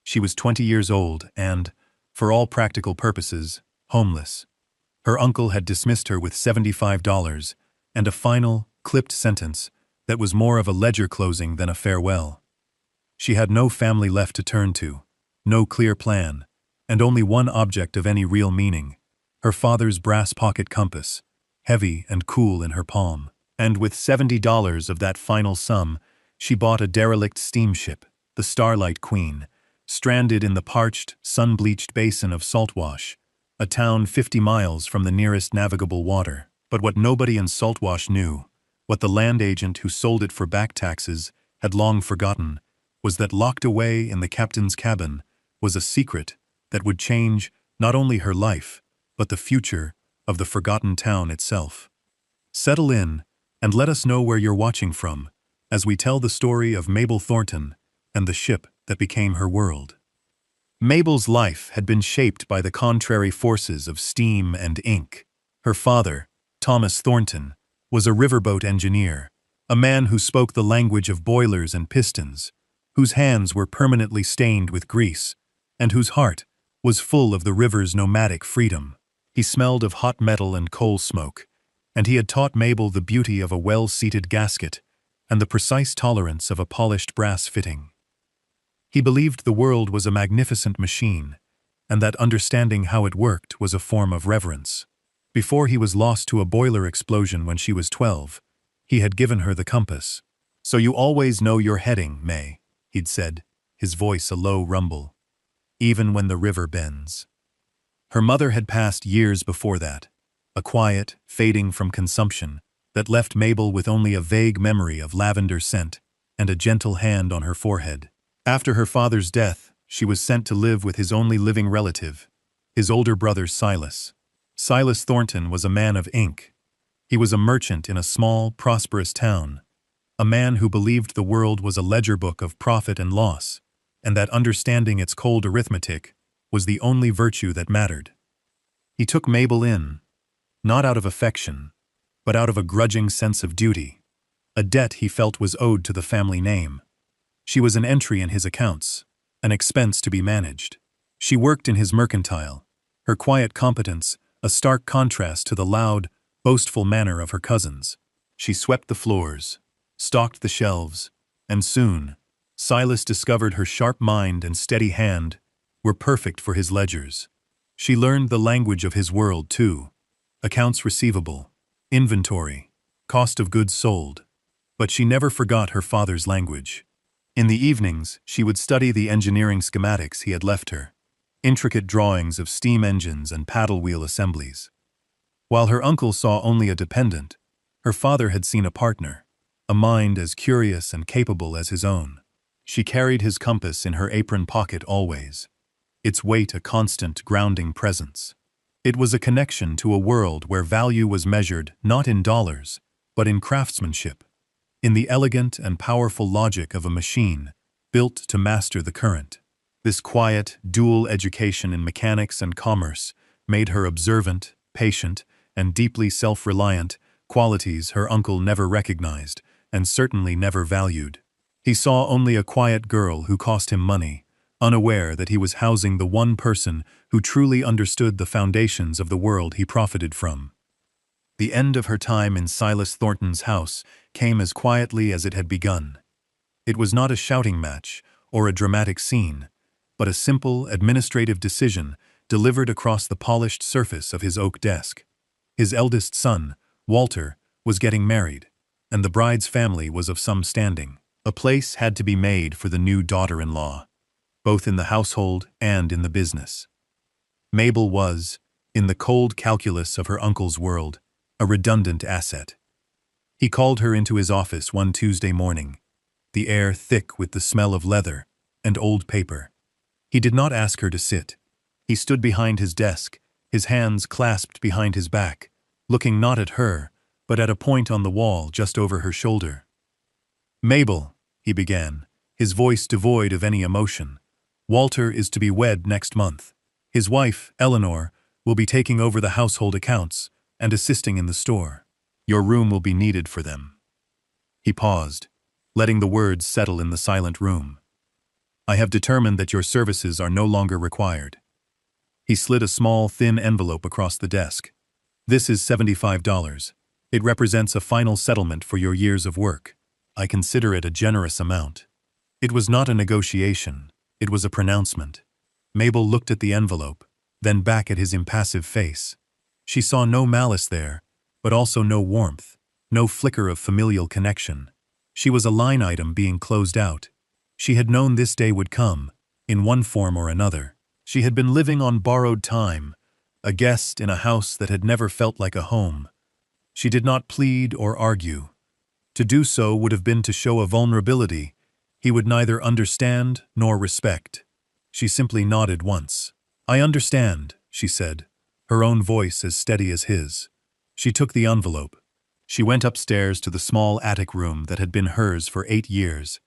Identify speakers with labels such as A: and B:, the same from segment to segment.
A: She was 20 years old and, for all practical purposes, homeless. Her uncle had dismissed her with $75 and a final, clipped sentence that was more of a ledger closing than a farewell. She had no family left to turn to, no clear plan, and only one object of any real meaning: her father's brass pocket compass, heavy and cool in her palm. And with $70 of that final sum, she bought a derelict steamship, the Starlight Queen, stranded in the parched, sun-bleached basin of Saltwash, a town 50 miles from the nearest navigable water. But what nobody in Saltwash knew, what the land agent who sold it for back taxes had long forgotten, was that locked away in the captain's cabin was a secret that would change not only her life, but the future of the forgotten town itself. Settle in and let us know where you're watching from, as we tell the story of Mabel Thornton and the ship that became her world. Mabel's life had been shaped by the contrary forces of steam and ink. Her father, Thomas Thornton, was a riverboat engineer, a man who spoke the language of boilers and pistons, whose hands were permanently stained with grease, and whose heart was full of the river's nomadic freedom. He smelled of hot metal and coal smoke, and he had taught Mabel the beauty of a well-seated gasket and the precise tolerance of a polished brass fitting. He believed the world was a magnificent machine, and that understanding how it worked was a form of reverence. Before he was lost to a boiler explosion when she was 12, he had given her the compass. "So you always know your heading, May," he'd said, his voice a low rumble, "even when the river bends." Her mother had passed years before that, a quiet, fading from consumption that left Mabel with only a vague memory of lavender scent and a gentle hand on her forehead. After her father's death, she was sent to live with his only living relative, his older brother Silas. Silas Thornton was a man of ink. He was a merchant in a small, prosperous town, a man who believed the world was a ledger book of profit and loss, and that understanding its cold arithmetic was the only virtue that mattered. He took Mabel in, not out of affection, but out of a grudging sense of duty, a debt he felt was owed to the family name. She was an entry in his accounts, an expense to be managed. She worked in his mercantile, her quiet competence a stark contrast to the loud, boastful manner of her cousins. She swept the floors, stocked the shelves, and soon, Silas discovered her sharp mind and steady hand were perfect for his ledgers. She learned the language of his world, too: accounts receivable, inventory, cost of goods sold. But she never forgot her father's language. In the evenings, she would study the engineering schematics he had left her, intricate drawings of steam engines and paddle wheel assemblies. While her uncle saw only a dependent, her father had seen a partner, a mind as curious and capable as his own. She carried his compass in her apron pocket always, its weight a constant grounding presence. It was a connection to a world where value was measured not in dollars, but in craftsmanship, in the elegant and powerful logic of a machine built to master the current. This quiet, dual education in mechanics and commerce made her observant, patient, and deeply self-reliant, qualities her uncle never recognized and certainly never valued. He saw only a quiet girl who cost him money, unaware that he was housing the one person who truly understood the foundations of the world he profited from. The end of her time in Silas Thornton's house came as quietly as it had begun. It was not a shouting match or a dramatic scene, but a simple, administrative decision delivered across the polished surface of his oak desk. His eldest son, Walter, was getting married, and the bride's family was of some standing. A place had to be made for the new daughter-in-law, both in the household and in the business. Mabel was, in the cold calculus of her uncle's world, a redundant asset. He called her into his office one Tuesday morning, the air thick with the smell of leather and old paper. He did not ask her to sit. He stood behind his desk, his hands clasped behind his back, looking not at her, but at a point on the wall just over her shoulder. "Mabel," he began, his voice devoid of any emotion, "Walter is to be wed next month. His wife, Eleanor, will be taking over the household accounts and assisting in the store. Your room will be needed for them." He paused, letting the words settle in the silent room. I have determined that your services are no longer required. He slid a small, thin envelope across the desk. This is $75. It represents a final settlement for your years of work. I consider it a generous amount. It was not a negotiation. It was a pronouncement. Mabel looked at the envelope, then back at his impassive face. She saw no malice there, but also no warmth, no flicker of familial connection. She was a line item being closed out. She had known this day would come, in one form or another. She had been living on borrowed time, a guest in a house that had never felt like a home. She did not plead or argue. To do so would have been to show a vulnerability he would neither understand nor respect. She simply nodded once. I understand, she said, her own voice as steady as his. She took the envelope. She went upstairs to the small attic room that had been hers for 8 years,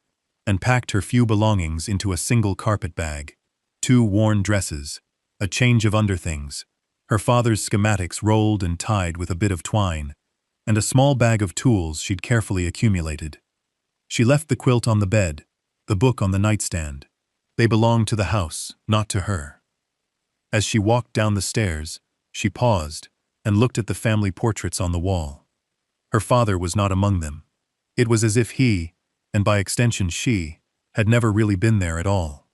A: and packed her few belongings into a single carpet bag. 2 worn dresses, a change of underthings, her father's schematics rolled and tied with a bit of twine, and a small bag of tools she'd carefully accumulated. She left the quilt on the bed, the book on the nightstand. They belonged to the house, not to her. As she walked down the stairs, she paused and looked at the family portraits on the wall. Her father was not among them. It was as if he, and by extension she, had never really been there at all.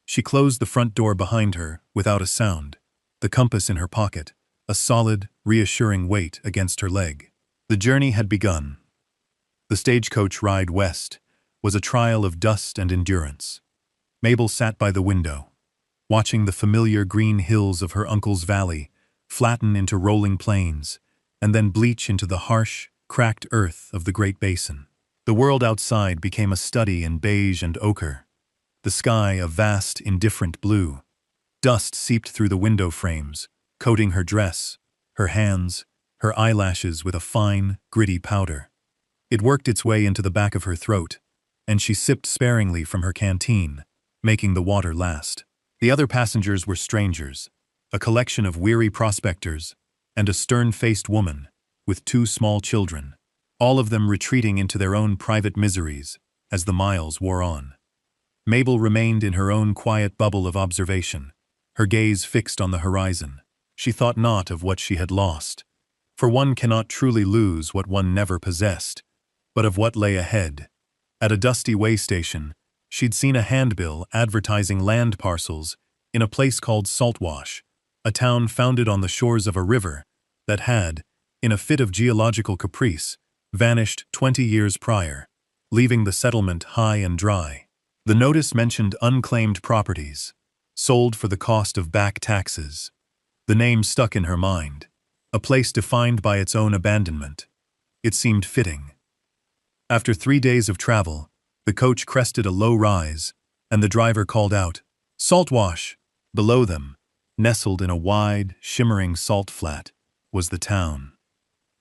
A: She closed the front door behind her without a sound, the compass in her pocket, a solid, reassuring weight against her leg. The journey had begun. The stagecoach ride west was a trial of dust and endurance. Mabel sat by the window, watching the familiar green hills of her uncle's valley flatten into rolling plains and then bleach into the harsh, cracked earth of the Great Basin. The world outside became a study in beige and ochre, the sky a vast, indifferent blue. Dust seeped through the window frames, coating her dress, her hands, her eyelashes with a fine, gritty powder. It worked its way into the back of her throat, and she sipped sparingly from her canteen, making the water last. The other passengers were strangers, a collection of weary prospectors, and a stern-faced woman, with 2 small children, all of them retreating into their own private miseries as the miles wore on. Mabel remained in her own quiet bubble of observation, her gaze fixed on the horizon. She thought not of what she had lost, for one cannot truly lose what one never possessed, but of what lay ahead. At a dusty way station, she'd seen a handbill advertising land parcels in a place called Saltwash, a town founded on the shores of a river that had, in a fit of geological caprice, vanished 20 years prior, leaving the settlement high and dry. The notice mentioned unclaimed properties, sold for the cost of back taxes. The name stuck in her mind, a place defined by its own abandonment. It seemed fitting. After 3 days of travel, the coach crested a low rise, and the driver called out, "Saltwash!" Below them, nestled in a wide, shimmering salt flat, was the town.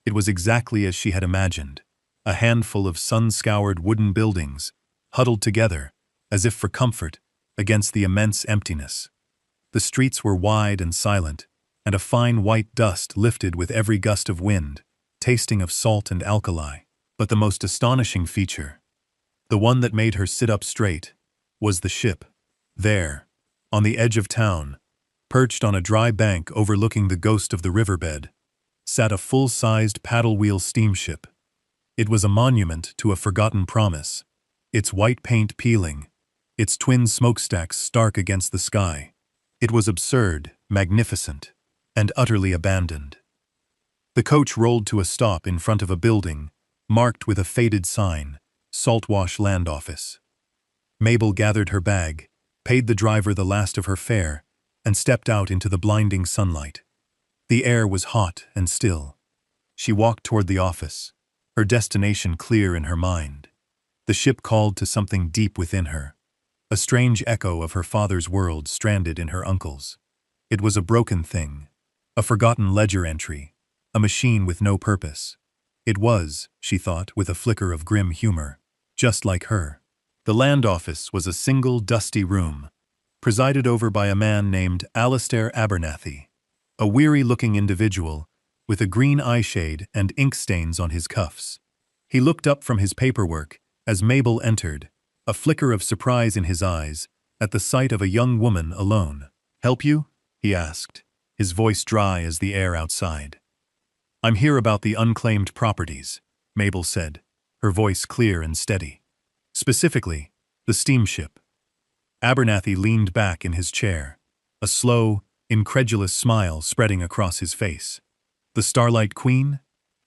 A: It was exactly as she had imagined, a handful of sun-scoured wooden buildings, huddled together, as if for comfort, against the immense emptiness. The streets were wide and silent, and a fine white dust lifted with every gust of wind, tasting of salt and alkali. But the most astonishing feature, the one that made her sit up straight, was the ship. There, on the edge of town, perched on a dry bank overlooking the ghost of the riverbed, sat a full-sized paddle-wheel steamship. It was a monument to a forgotten promise, its white paint peeling, its twin smokestacks stark against the sky. It was absurd, magnificent, and utterly abandoned. The coach rolled to a stop in front of a building, marked with a faded sign, Saltwash Land Office. Mabel gathered her bag, paid the driver the last of her fare, and stepped out into the blinding sunlight. The air was hot and still. She walked toward the office, her destination clear in her mind. The ship called to something deep within her, a strange echo of her father's world stranded in her uncle's. It was a broken thing, a forgotten ledger entry, a machine with no purpose. It was, she thought with a flicker of grim humor, just like her. The land office was a single dusty room, presided over by a man named Alistair Abernathy, a weary-looking individual with a green eyeshade and ink stains on his cuffs. He looked up from his paperwork as Mabel entered, a flicker of surprise in his eyes at the sight of a young woman alone. "Help you?" he asked, his voice dry as the air outside. "I'm here about the unclaimed properties," Mabel said, her voice clear and steady. "Specifically, the steamship." Abernathy leaned back in his chair, a slow, incredulous smile spreading across his face. "The Starlight Queen?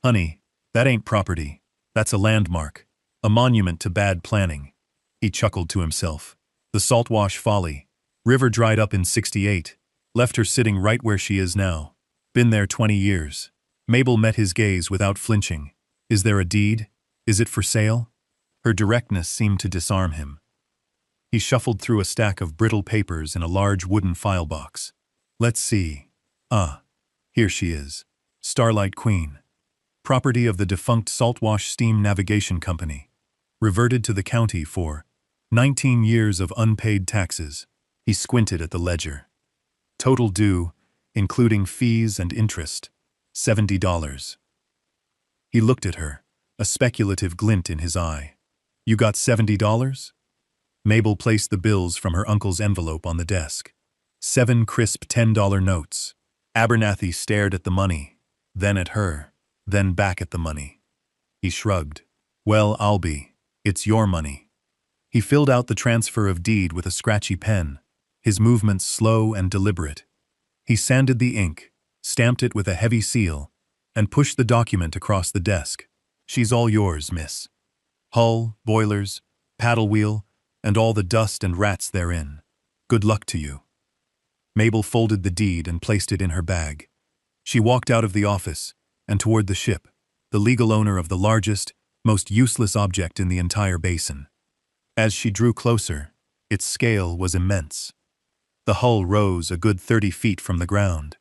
A: Honey, that ain't property. That's a landmark, a monument to bad planning." He chuckled to himself. "The Saltwash Folly. River dried up in '68. Left her sitting right where she is now. Been there 20 years. Mabel met his gaze without flinching. "Is there a deed? Is it for sale?" Her directness seemed to disarm him. He shuffled through a stack of brittle papers in a large wooden file box. "Let's see. Here she is. Starlight Queen. Property of the defunct Saltwash Steam Navigation Company. Reverted to the county for 19 years of unpaid taxes." He squinted at the ledger. "Total due, including fees and interest, $70. He looked at her, a speculative glint in his eye. "You got $70? Mabel placed the bills from her uncle's envelope on the desk. 7 crisp $10 notes. Abernathy stared at the money, then at her, then back at the money. He shrugged. "Well, it's your money." He filled out the transfer of deed with a scratchy pen, his movements slow and deliberate. He sanded the ink, stamped it with a heavy seal, and pushed the document across the desk. "She's all yours, miss. Hull, boilers, paddle wheel, and all the dust and rats therein. Good luck to you." Mabel folded the deed and placed it in her bag. She walked out of the office and toward the ship, the legal owner of the largest, most useless object in the entire basin. As she drew closer, its scale was immense. The hull rose a good 30 feet from the ground,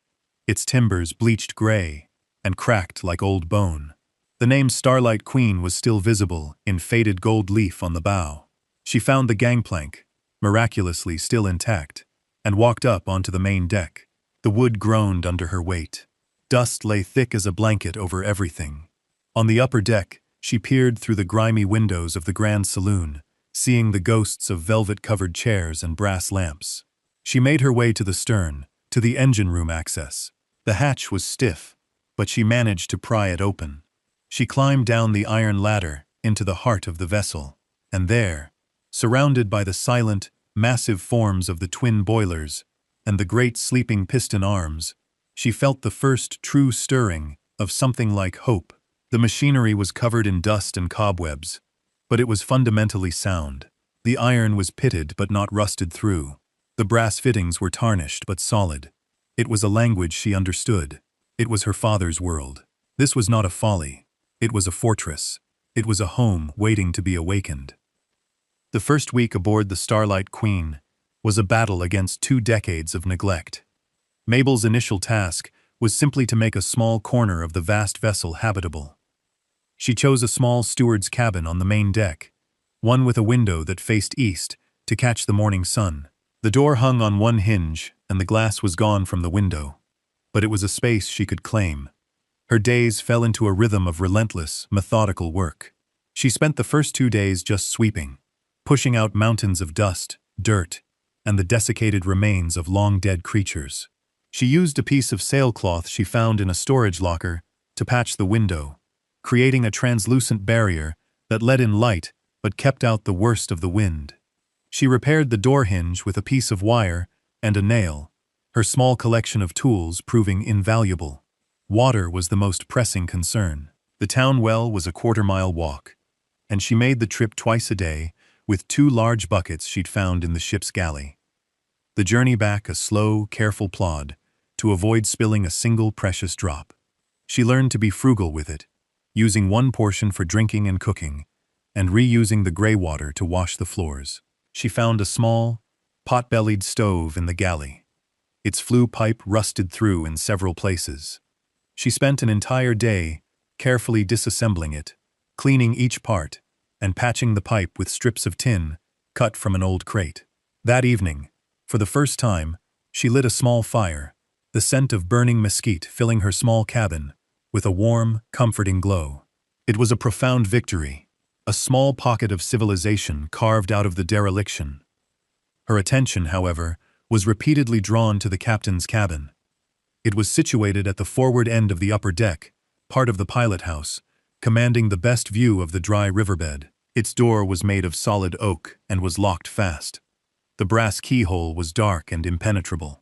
A: its timbers bleached gray and cracked like old bone. The name Starlight Queen was still visible in faded gold leaf on the bow. She found the gangplank, miraculously still intact, and walked up onto the main deck. The wood groaned under her weight. Dust lay thick as a blanket over everything. On the upper deck, she peered through the grimy windows of the Grand Saloon, seeing the ghosts of velvet-covered chairs and brass lamps. She made her way to the stern, to the engine room access. The hatch was stiff, but she managed to pry it open. She climbed down the iron ladder into the heart of the vessel, and there, surrounded by the silent, massive forms of the twin boilers and the great sleeping piston arms, she felt the first true stirring of something like hope. The machinery was covered in dust and cobwebs, but it was fundamentally sound. The iron was pitted but not rusted through. The brass fittings were tarnished but solid. It was a language she understood. It was her father's world. This was not a folly. It was a fortress. It was a home waiting to be awakened. The first week aboard the Starlight Queen was a battle against 2 decades of neglect. Mabel's initial task was simply to make a small corner of the vast vessel habitable. She chose a small steward's cabin on the main deck, one with a window that faced east to catch the morning sun. The door hung on one hinge and the glass was gone from the window, but it was a space she could claim. Her days fell into a rhythm of relentless, methodical work. She spent the first 2 days just sweeping, pushing out mountains of dust, dirt, and the desiccated remains of long-dead creatures. She used a piece of sailcloth she found in a storage locker to patch the window, creating a translucent barrier that let in light but kept out the worst of the wind. She repaired the door hinge with a piece of wire and a nail, her small collection of tools proving invaluable. Water was the most pressing concern. The town well was a quarter-mile walk, and she made the trip twice a day with 2 large buckets she'd found in the ship's galley. The journey back a slow, careful plod to avoid spilling a single precious drop. She learned to be frugal with it, using one portion for drinking and cooking, and reusing the gray water to wash the floors. She found a small, pot-bellied stove in the galley, its flue pipe rusted through in several places. She spent an entire day carefully disassembling it, cleaning each part, and patching the pipe with strips of tin cut from an old crate. That evening, for the first time, she lit a small fire, the scent of burning mesquite filling her small cabin with a warm, comforting glow. It was a profound victory, a small pocket of civilization carved out of the dereliction. Her attention, however, was repeatedly drawn to the captain's cabin. It was situated at the forward end of the upper deck, part of the pilot house, commanding the best view of the dry riverbed. Its door was made of solid oak and was locked fast. The brass keyhole was dark and impenetrable.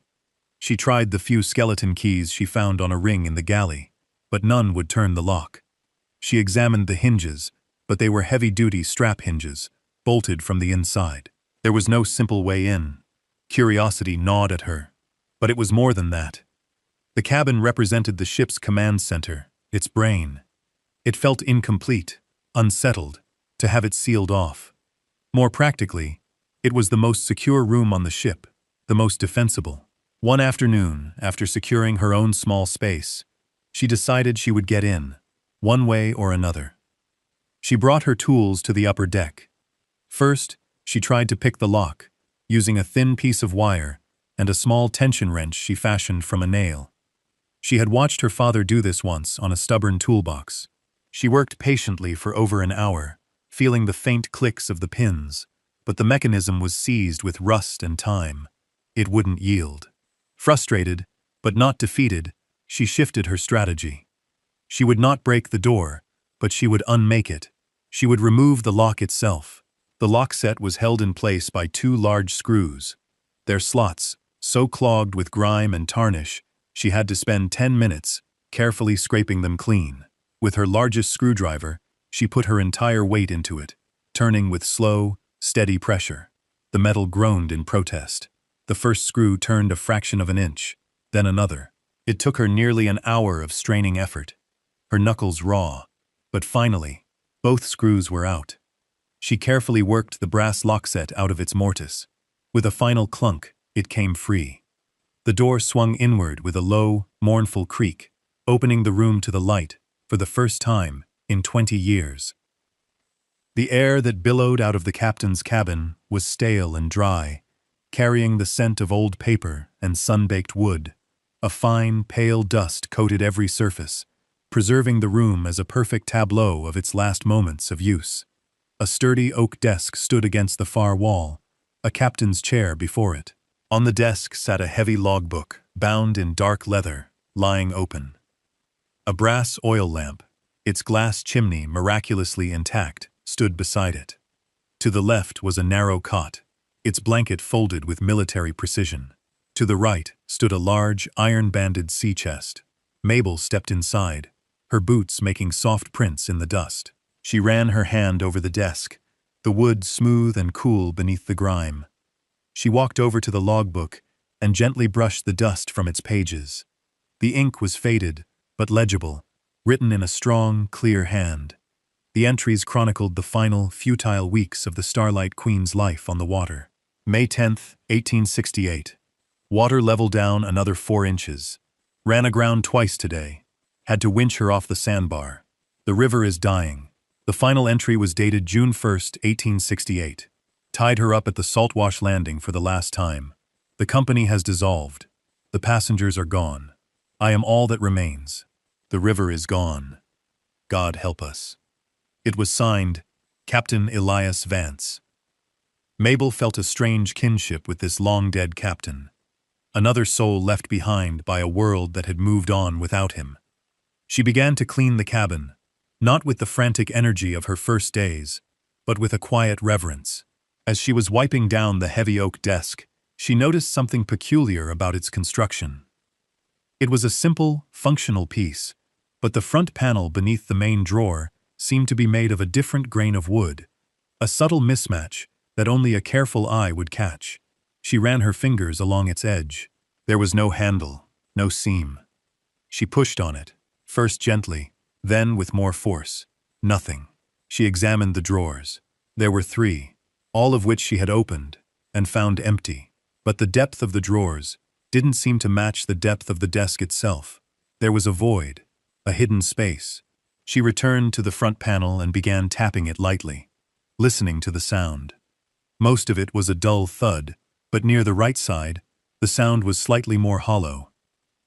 A: She tried the few skeleton keys she found on a ring in the galley, but none would turn the lock. She examined the hinges, but they were heavy-duty strap hinges, bolted from the inside. There was no simple way in. Curiosity gnawed at her. But it was more than that. The cabin represented the ship's command center, its brain. It felt incomplete, unsettled, to have it sealed off. More practically, it was the most secure room on the ship, the most defensible. One afternoon, after securing her own small space, she decided she would get in, one way or another. She brought her tools to the upper deck. First, she tried to pick the lock, using a thin piece of wire and a small tension wrench she fashioned from a nail. She had watched her father do this once on a stubborn toolbox. She worked patiently for over an hour, feeling the faint clicks of the pins, but the mechanism was seized with rust and time. It wouldn't yield. Frustrated, but not defeated, she shifted her strategy. She would not break the door, but she would unmake it. She would remove the lock itself. The lock set was held in place by two large screws. Their slots, so clogged with grime and tarnish, she had to spend 10 minutes carefully scraping them clean. With her largest screwdriver, she put her entire weight into it, turning with slow, steady pressure. The metal groaned in protest. The first screw turned a fraction of an inch, then another. It took her nearly an hour of straining effort, her knuckles raw, but finally, both screws were out. She carefully worked the brass lock set out of its mortise. With a final clunk, it came free. The door swung inward with a low, mournful creak, opening the room to the light for the first time in 20 years. The air that billowed out of the captain's cabin was stale and dry, carrying the scent of old paper and sun-baked wood. A fine, pale dust coated every surface, preserving the room as a perfect tableau of its last moments of use. A sturdy oak desk stood against the far wall, a captain's chair before it. On the desk sat a heavy logbook, bound in dark leather, lying open. A brass oil lamp, its glass chimney miraculously intact, stood beside it. To the left was a narrow cot, its blanket folded with military precision. To the right stood a large, iron-banded sea chest. Mabel stepped inside, her boots making soft prints in the dust. She ran her hand over the desk, the wood smooth and cool beneath the grime. She walked over to the logbook and gently brushed the dust from its pages. The ink was faded, but legible, written in a strong, clear hand. The entries chronicled the final, futile weeks of the Starlight Queen's life on the water. May 10th, 1868. Water level down another 4 inches. Ran aground twice today. Had to winch her off the sandbar. The river is dying. The final entry was dated June 1st, 1868. Tied her up at the Saltwash Landing for the last time. The company has dissolved. The passengers are gone. I am all that remains. The river is gone. God help us. It was signed, Captain Elias Vance. Mabel felt a strange kinship with this long-dead captain. Another soul left behind by a world that had moved on without him. She began to clean the cabin, not with the frantic energy of her first days, but with a quiet reverence. As she was wiping down the heavy oak desk, she noticed something peculiar about its construction. It was a simple, functional piece, but the front panel beneath the main drawer seemed to be made of a different grain of wood, a subtle mismatch that only a careful eye would catch. She ran her fingers along its edge. There was no handle, no seam. She pushed on it, first gently, then with more force. Nothing. She examined the drawers. There were 3, all of which she had opened and found empty. But the depth of the drawers didn't seem to match the depth of the desk itself. There was a void, a hidden space. She returned to the front panel and began tapping it lightly, listening to the sound. Most of it was a dull thud, but near the right side, the sound was slightly more hollow.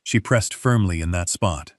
A: She pressed firmly in that spot.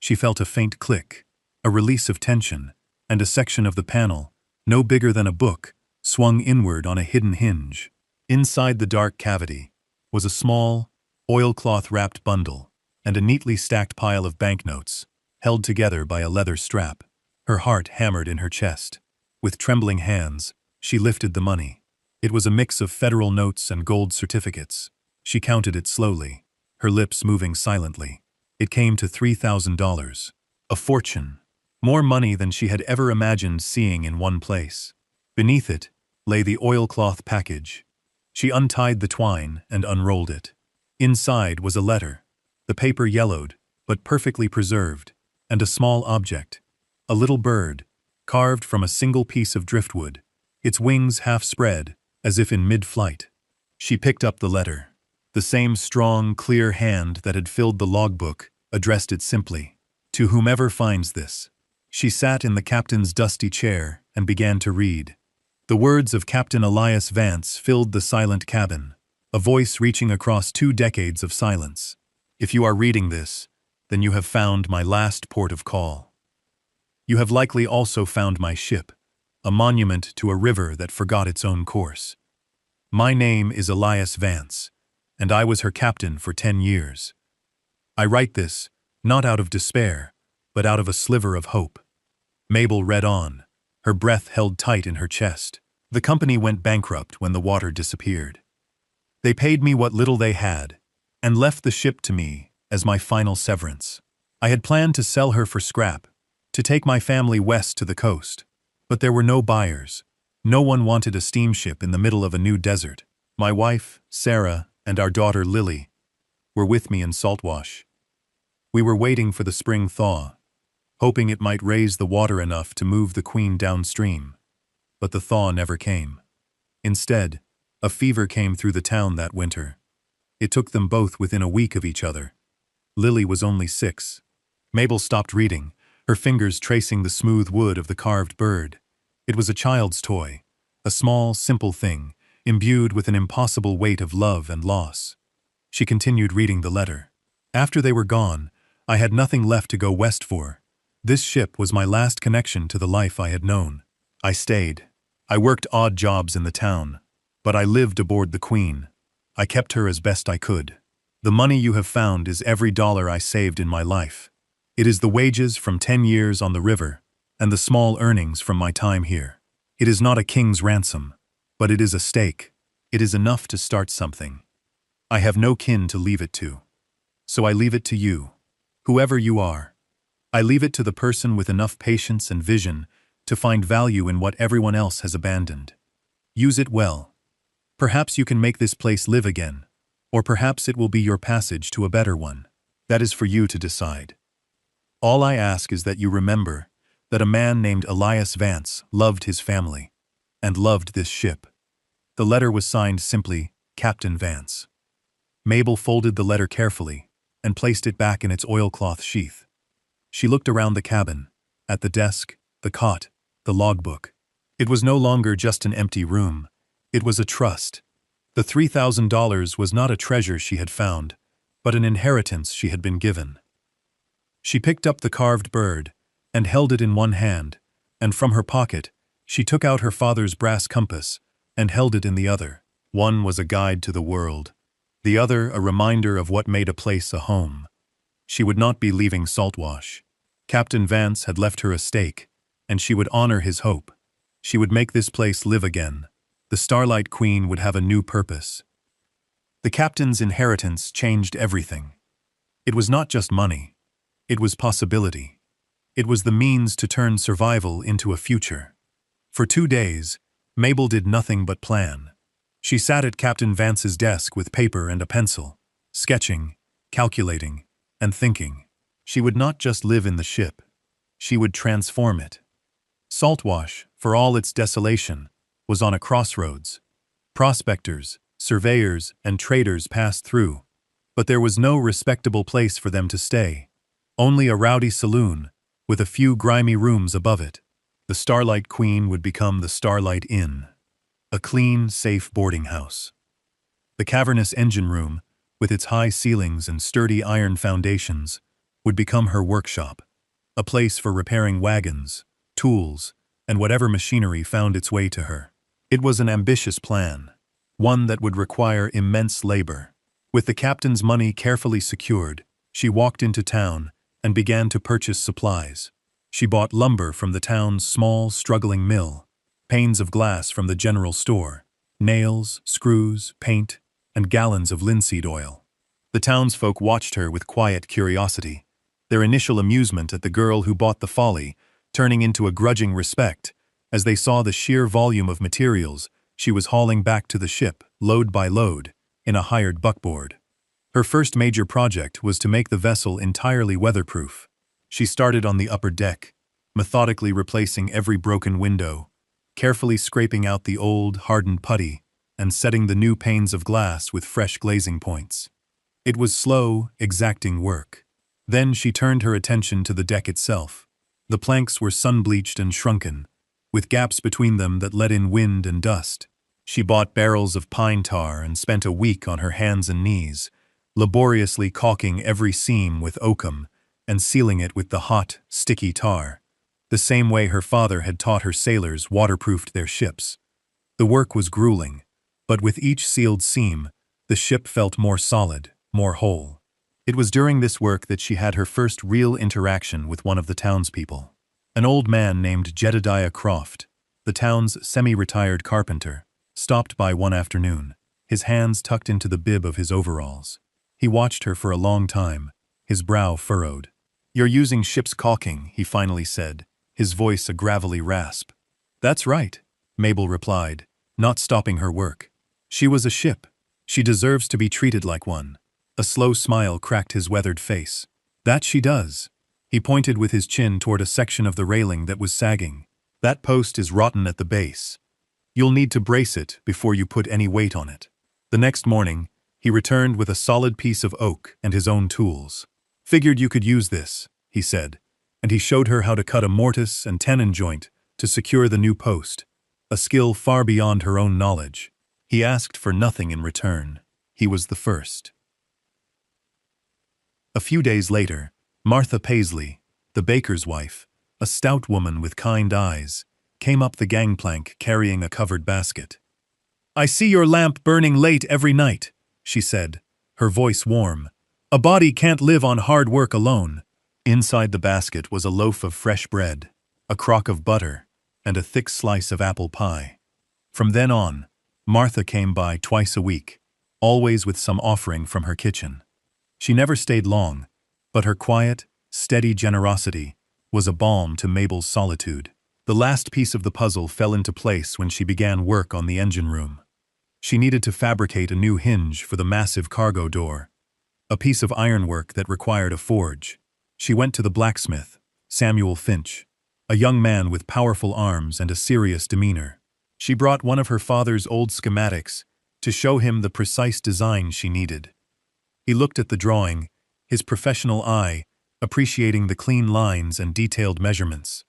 A: She felt a faint click, a release of tension, and a section of the panel, no bigger than a book, swung inward on a hidden hinge. Inside the dark cavity was a small, oilcloth-wrapped bundle and a neatly stacked pile of banknotes, held together by a leather strap. Her heart hammered in her chest. With trembling hands, she lifted the money. It was a mix of federal notes and gold certificates. She counted it slowly, her lips moving silently. It came to $3,000. A fortune. More money than she had ever imagined seeing in one place. Beneath it lay the oilcloth package. She untied the twine and unrolled it. Inside was a letter, the paper yellowed, but perfectly preserved, and a small object, a little bird, carved from a single piece of driftwood, its wings half spread, as if in mid-flight. She picked up the letter. The same strong, clear hand that had filled the logbook addressed it simply, "To whomever finds this." She sat in the captain's dusty chair and began to read. The words of Captain Elias Vance filled the silent cabin, a voice reaching across 2 decades of silence. "If you are reading this, then you have found my last port of call. You have likely also found my ship, a monument to a river that forgot its own course. My name is Elias Vance, and I was her captain for 10 years. I write this, not out of despair, but out of a sliver of hope." Mabel read on, her breath held tight in her chest. "The company went bankrupt when the water disappeared. They paid me what little they had, and left the ship to me as my final severance. I had planned to sell her for scrap, to take my family west to the coast. But there were no buyers. No one wanted a steamship in the middle of a new desert. My wife, Sarah, and our daughter Lily were with me in Saltwash. We were waiting for the spring thaw, hoping it might raise the water enough to move the Queen downstream. But the thaw never came. Instead, a fever came through the town that winter. It took them both within a week of each other. Lily was only 6. Mabel stopped reading, her fingers tracing the smooth wood of the carved bird. It was a child's toy, a small, simple thing, imbued with an impossible weight of love and loss. She continued reading the letter. "After they were gone, I had nothing left to go west for. This ship was my last connection to the life I had known. I stayed. I worked odd jobs in the town, but I lived aboard the Queen. I kept her as best I could. The money you have found is every dollar I saved in my life. It is the wages from 10 years on the river, and the small earnings from my time here. It is not a king's ransom, but it is a stake. It is enough to start something. I have no kin to leave it to. So I leave it to you, whoever you are. I leave it to the person with enough patience and vision to find value in what everyone else has abandoned. Use it well. Perhaps you can make this place live again, or perhaps it will be your passage to a better one. That is for you to decide. All I ask is that you remember that a man named Elias Vance loved his family and loved this ship." The letter was signed simply, Captain Vance. Mabel folded the letter carefully and placed it back in its oilcloth sheath. She looked around the cabin, at the desk, the cot, the logbook. It was no longer just an empty room. It was a trust. The $3,000 was not a treasure she had found, but an inheritance she had been given. She picked up the carved bird and held it in one hand, and from her pocket, she took out her father's brass compass and held it in the other. One was a guide to the world, the other a reminder of what made a place a home. She would not be leaving Saltwash. Captain Vance had left her a stake, and she would honor his hope. She would make this place live again. The Starlight Queen would have a new purpose. The captain's inheritance changed everything. It was not just money. It was possibility. It was the means to turn survival into a future. For 2 days, Mabel did nothing but plan. She sat at Captain Vance's desk with paper and a pencil, sketching, calculating, and thinking. She would not just live in the ship. She would transform it. Saltwash, for all its desolation, was on a crossroads. Prospectors, surveyors, and traders passed through, but there was no respectable place for them to stay. Only a rowdy saloon, with a few grimy rooms above it. The Starlight Queen would become the Starlight Inn, a clean, safe boarding house. The cavernous engine room, with its high ceilings and sturdy iron foundations, would become her workshop, a place for repairing wagons, tools, and whatever machinery found its way to her. It was an ambitious plan, one that would require immense labor. With the captain's money carefully secured, she walked into town and began to purchase supplies. She bought lumber from the town's small, struggling mill, panes of glass from the general store, nails, screws, paint, and gallons of linseed oil. The townsfolk watched her with quiet curiosity, their initial amusement at the girl who bought the folly turning into a grudging respect as they saw the sheer volume of materials she was hauling back to the ship, load by load, in a hired buckboard. Her first major project was to make the vessel entirely weatherproof. She started on the upper deck, methodically replacing every broken window, carefully scraping out the old, hardened putty, and setting the new panes of glass with fresh glazing points. It was slow, exacting work. Then she turned her attention to the deck itself. The planks were sun-bleached and shrunken, with gaps between them that let in wind and dust. She bought barrels of pine tar and spent a week on her hands and knees, laboriously caulking every seam with oakum and sealing it with the hot, sticky tar, the same way her father had taught her sailors waterproofed their ships. The work was grueling, but with each sealed seam, the ship felt more solid, more whole. It was during this work that she had her first real interaction with one of the townspeople. An old man named Jedediah Croft, the town's semi-retired carpenter, stopped by one afternoon, his hands tucked into the bib of his overalls. He watched her for a long time, his brow furrowed. "You're using ship's caulking," he finally said, his voice a gravelly rasp. "That's right," Mabel replied, not stopping her work. "She was a ship. She deserves to be treated like one." A slow smile cracked his weathered face. "That she does." He pointed with his chin toward a section of the railing that was sagging. "That post is rotten at the base. You'll need to brace it before you put any weight on it." The next morning, he returned with a solid piece of oak and his own tools. "Figured you could use this," he said, and he showed her how to cut a mortise and tenon joint to secure the new post, a skill far beyond her own knowledge. He asked for nothing in return. He was the first. A few days later, Martha Paisley, the baker's wife, a stout woman with kind eyes, came up the gangplank carrying a covered basket. "I see your lamp burning late every night," she said, her voice warm. "A body can't live on hard work alone." Inside the basket was a loaf of fresh bread, a crock of butter, and a thick slice of apple pie. From then on, Martha came by twice a week, always with some offering from her kitchen. She never stayed long, but her quiet, steady generosity was a balm to Mabel's solitude. The last piece of the puzzle fell into place when she began work on the engine room. She needed to fabricate a new hinge for the massive cargo door, a piece of ironwork that required a forge. She went to the blacksmith, Samuel Finch, a young man with powerful arms and a serious demeanor. She brought one of her father's old schematics to show him the precise design she needed. He looked at the drawing, his professional eye appreciating the clean lines and detailed measurements.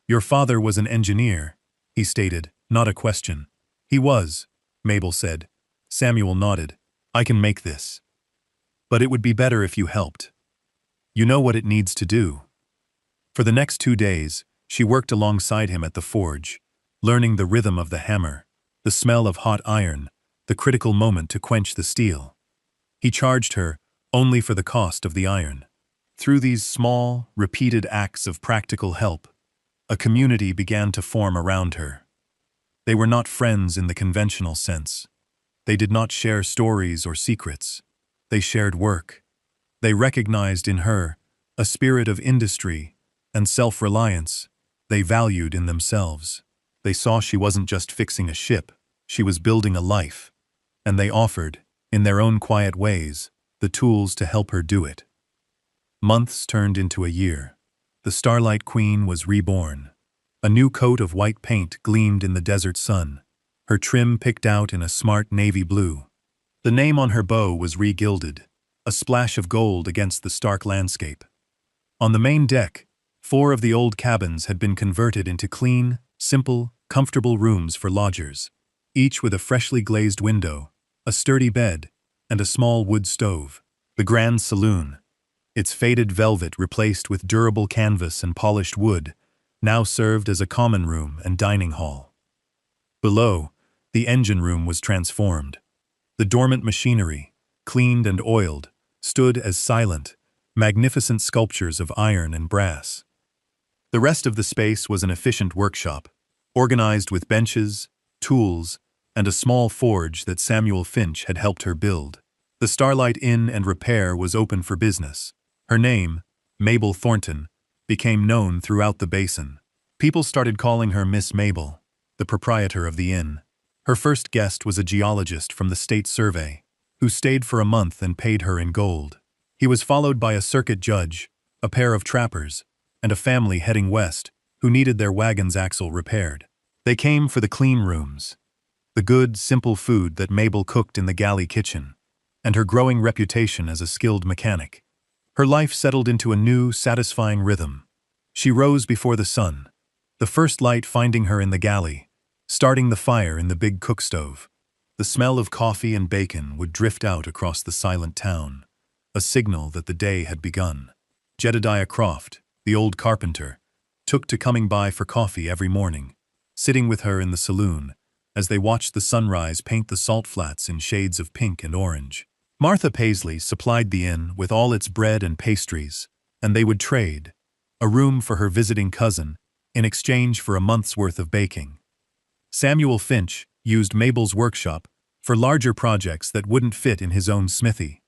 A: "Your father was an engineer," he stated, not a question. "He was," Mabel said. Samuel nodded. "I can make this. But it would be better if you helped. You know what it needs to do." For the next 2 days, she worked alongside him at the forge, learning the rhythm of the hammer, the smell of hot iron, the critical moment to quench the steel. He charged her only for the cost of the iron. Through these small, repeated acts of practical help, a community began to form around her. They were not friends in the conventional sense. They did not share stories or secrets. They shared work. They recognized in her a spirit of industry and self-reliance they valued in themselves. They saw she wasn't just fixing a ship, she was building a life, and they offered, in their own quiet ways, the tools to help her do it. Months turned into a year. The Starlight Queen was reborn. A new coat of white paint gleamed in the desert sun, her trim picked out in a smart navy blue. The name on her bow was re-gilded, a splash of gold against the stark landscape. On the main deck, 4 of the old cabins had been converted into clean, simple, comfortable rooms for lodgers, each with a freshly glazed window, a sturdy bed, and a small wood stove. The grand saloon, its faded velvet replaced with durable canvas and polished wood, now served as a common room and dining hall. Below, The engine room was transformed. The dormant machinery, cleaned and oiled, stood as silent, magnificent sculptures of iron and brass. The rest of the space was an efficient workshop, organized with benches, tools, and a small forge that Samuel Finch had helped her build. The Starlight Inn and Repair was open for business. Her name, Mabel Thornton, became known throughout the basin. People started calling her Miss Mabel, the proprietor of the inn. Her first guest was a geologist from the State Survey, who stayed for a month and paid her in gold. He was followed by a circuit judge, a pair of trappers, and a family heading west who needed their wagon's axle repaired. They came for the clean rooms, the good, simple food that Mabel cooked in the galley kitchen, and her growing reputation as a skilled mechanic. Her life settled into a new, satisfying rhythm. She rose before the sun, the first light finding her in the galley, starting the fire in the big cook stove. The smell of coffee and bacon would drift out across the silent town, a signal that the day had begun. Jedediah Croft, the old carpenter, took to coming by for coffee every morning, sitting with her in the saloon as they watched the sunrise paint the salt flats in shades of pink and orange. Martha Paisley supplied the inn with all its bread and pastries, and they would trade, a room for her visiting cousin, in exchange for a month's worth of baking. Samuel Finch used Mabel's workshop for larger projects that wouldn't fit in his own smithy.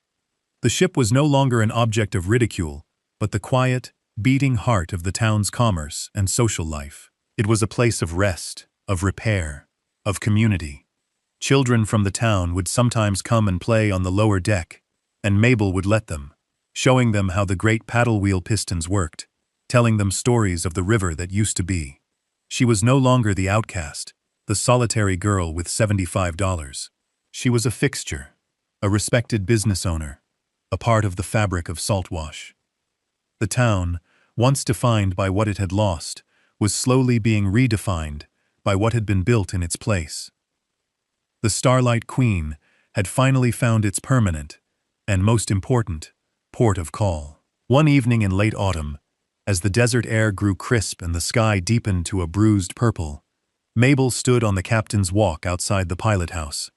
A: The ship was no longer an object of ridicule, but the quiet, beating heart of the town's commerce and social life. It was a place of rest, of repair, of community. Children from the town would sometimes come and play on the lower deck, and Mabel would let them, showing them how the great paddle wheel pistons worked, telling them stories of the river that used to be. She was no longer the outcast, the solitary girl with $75. She was a fixture, a respected business owner, a part of the fabric of Saltwash. The town, once defined by what it had lost, was slowly being redefined by what had been built in its place. The Starlight Queen had finally found its permanent, and most important, port of call. One evening in late autumn, as the desert air grew crisp and the sky deepened to a bruised purple, Mabel stood on the captain's walk outside the pilot house.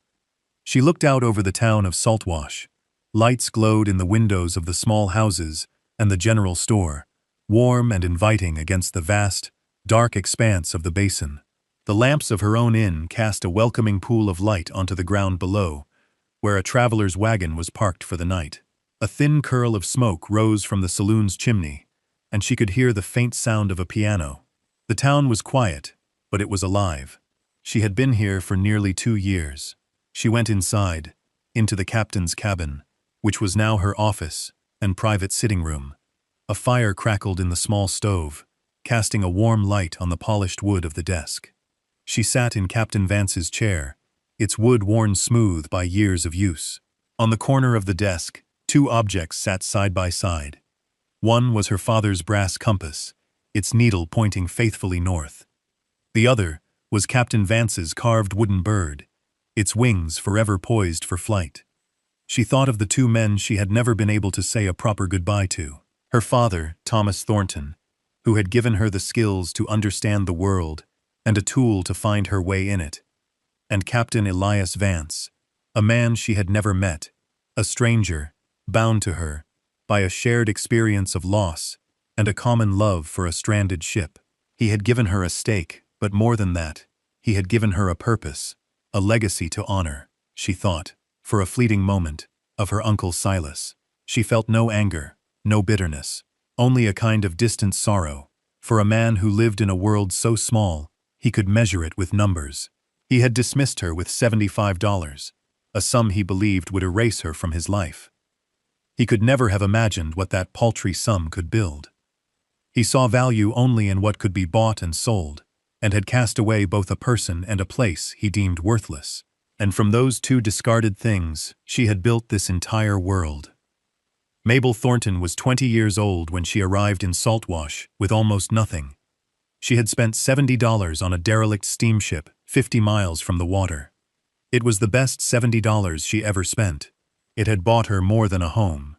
A: She looked out over the town of Saltwash. Lights glowed in the windows of the small houses and the general store, warm and inviting against the vast, dark expanse of the basin. The lamps of her own inn cast a welcoming pool of light onto the ground below, where a traveler's wagon was parked for the night. A thin curl of smoke rose from the saloon's chimney, and she could hear the faint sound of a piano. The town was quiet, but it was alive. She had been here for nearly 2 years. She went inside, into the captain's cabin, which was now her office and private sitting room. A fire crackled in the small stove, casting a warm light on the polished wood of the desk. She sat in Captain Vance's chair, its wood worn smooth by years of use. On the corner of the desk, 2 objects sat side by side. One was her father's brass compass, its needle pointing faithfully north. The other was Captain Vance's carved wooden bird, its wings forever poised for flight. She thought of the 2 men she had never been able to say a proper goodbye to. Her father, Thomas Thornton, who had given her the skills to understand the world and a tool to find her way in it, and Captain Elias Vance, a man she had never met, a stranger, bound to her by a shared experience of loss and a common love for a stranded ship. He had given her a stake, but more than that, he had given her a purpose, a legacy to honor. She thought, for a fleeting moment, of her Uncle Silas. She felt no anger, no bitterness, only a kind of distant sorrow, for a man who lived in a world so small he could measure it with numbers. He had dismissed her with $75, a sum he believed would erase her from his life. He could never have imagined what that paltry sum could build. He saw value only in what could be bought and sold, and had cast away both a person and a place he deemed worthless. And from those 2 discarded things, she had built this entire world. Mabel Thornton was 20 years old when she arrived in Saltwash with almost nothing. She had spent $70 on a derelict steamship 50 miles from the water. It was the best $70 she ever spent. It had bought her more than a home.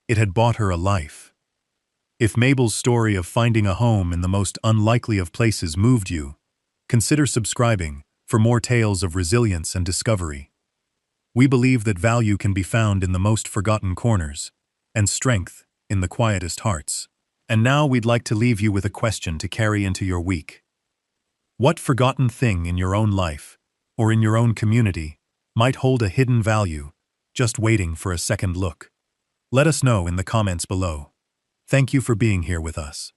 A: It had bought her a life. If Mabel's story of finding a home in the most unlikely of places moved you, consider subscribing for more tales of resilience and discovery. We believe that value can be found in the most forgotten corners, and strength in the quietest hearts. And now we'd like to leave you with a question to carry into your week. What forgotten thing in your own life, or in your own community, might hold a hidden value, just waiting for a second look? Let us know in the comments below. Thank you for being here with us.